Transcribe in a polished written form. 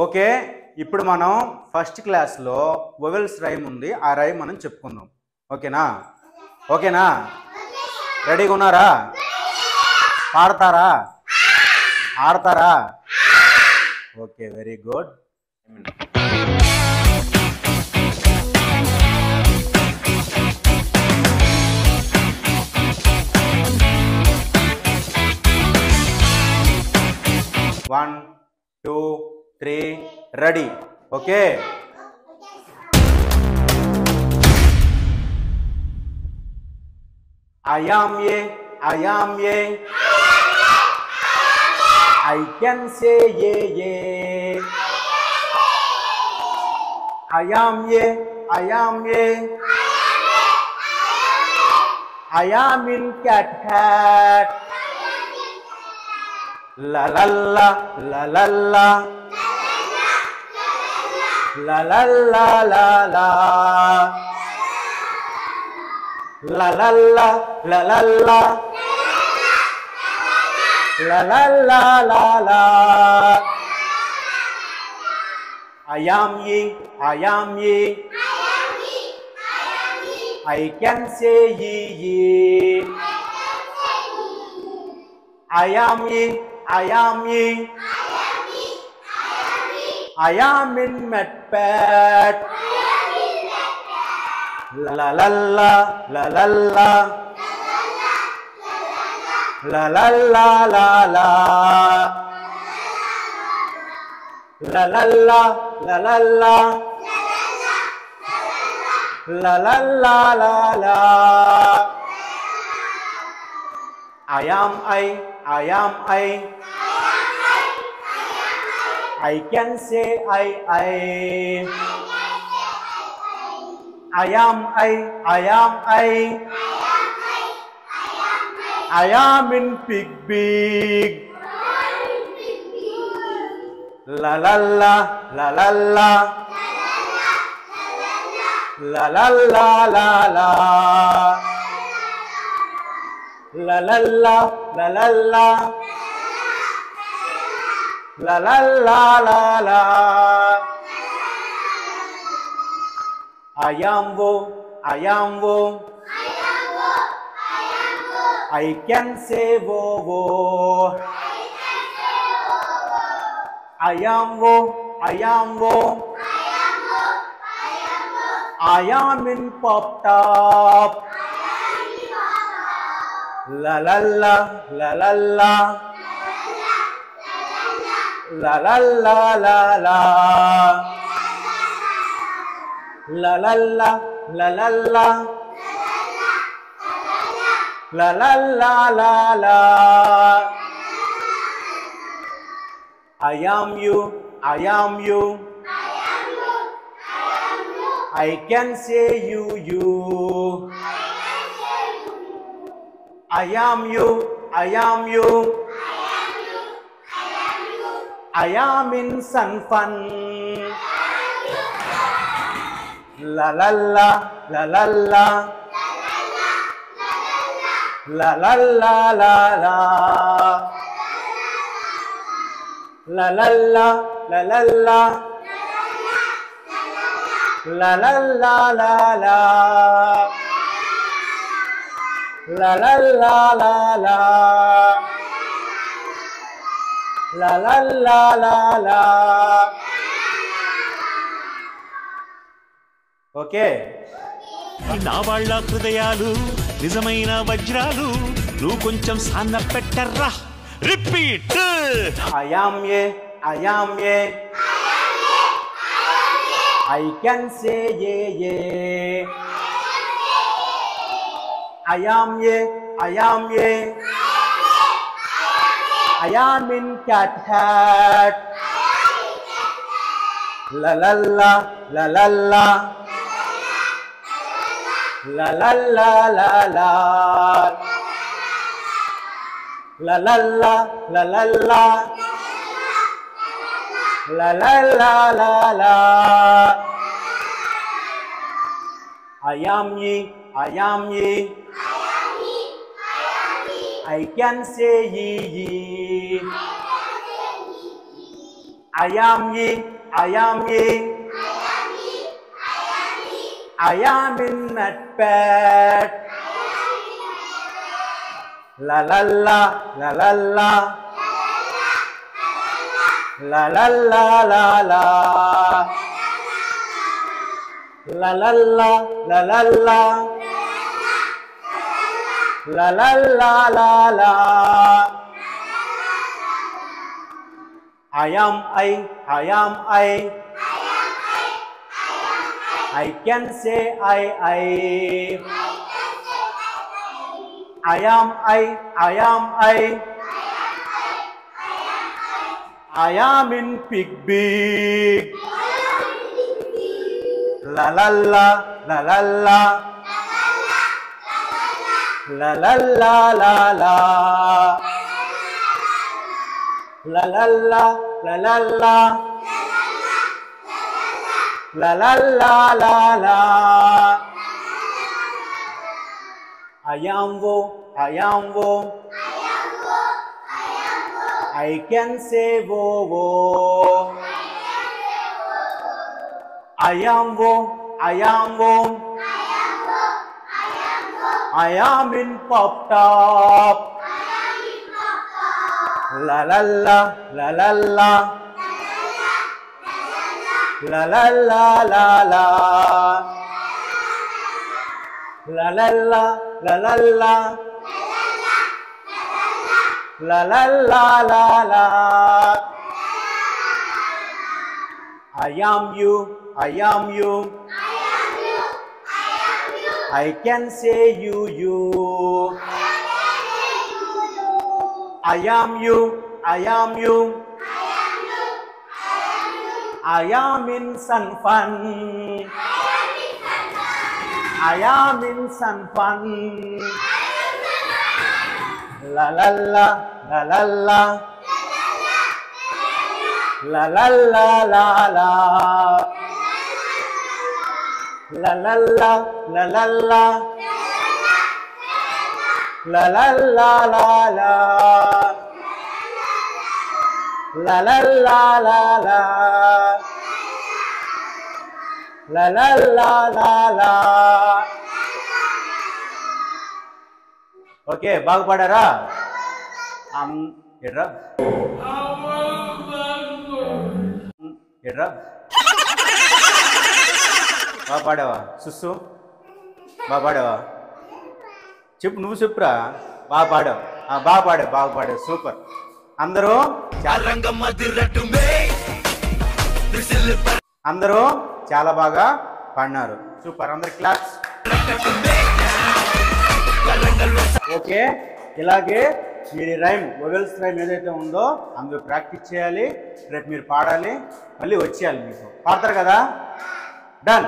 Okay, ఇప్పుడు మనం first క్లాస్లో వొవెల్స్ రైమ్ ఉంది, ఆ రైమ్ మనం చెప్పుకుందాం. ఓకేనా? ఓకేనా? రెడీగా ఉన్నారా? పాడతారా? ఆడతారా? Okay, very good. One two three ready. Okay, I am ye, I am ye, I can say ye ye. I am ye, I am ye, I am in cat hat. La la la la la la, la la la la la, la la la la la la, la la la la la. I am ye, I am ye, I can say ye ye. I am ye, I am ye, I am in Metpat. La la la la la la, la la la la la, la la la la la la, la la la la la. I am I am I can say I am I am I am in big big. La la la la la la, la la la la la, la la la la la la, la la la la la. I am wo, I can say wo wo. I am wo, I am in pop top. La la la la la la, la la la la la, la la la la la la, la la la la la. I am you, I can say you you. I am you, I am in sun fun. La la la la la la, la la la la la, la la la la la la, la la la la la, la la la la la, la la la la la. Okay, నా వాళ్ళ హృదయాలు నిజమైన వజ్రాలు, నువ్వు కొంచెం సాన్న పెట్టర్రా. Repeat. I am ye, I can say ye ye. I am ye, I am in cat hat. La la la la la la, la la la la la, la la la la la la, la la la la la. I am ye, I can say ye ye. I am ye, I am ye. I am in Nutpad. La la la, la la la. La la la la la. La la la, la la la. La la la la la. I am I am I. I can say I. I am I am I. I am in big. La la la, la la la. La la la la la. La la la, la la la. La la la la la. I am wo. I can say wo. I am wo. I am in pop top. La la la, la la la. La la la la la. La la la, la la la. La la la la la. I am you. I can say you. I am you. I am in sun fun. I am in sun fun. La la la, la la la. La la la la la. La la la, la la la. La la la la la. La la la la la. La la la la la. Okay బాగా పాడారా? ఎడ్రా బాగా పాడావా? సుస్సు బాగా పాడావా? చెప్పు, నువ్వు చెప్పురా. బాగా పాడావు super. అందరూ చాలా బాగా పాడినారు. సూపర్, అందరు క్లాప్స్. ఓకే, ఇలాగే మీరు రైమ్ వొవెల్స్ రైమ్ ఏదైతే ఉందో అందరూ ప్రాక్టీస్ చేయాలి. రేపు మీరు పాడాలి, మళ్ళీ వచ్చేయాలి. మీకు పాడతారు కదా? డన్.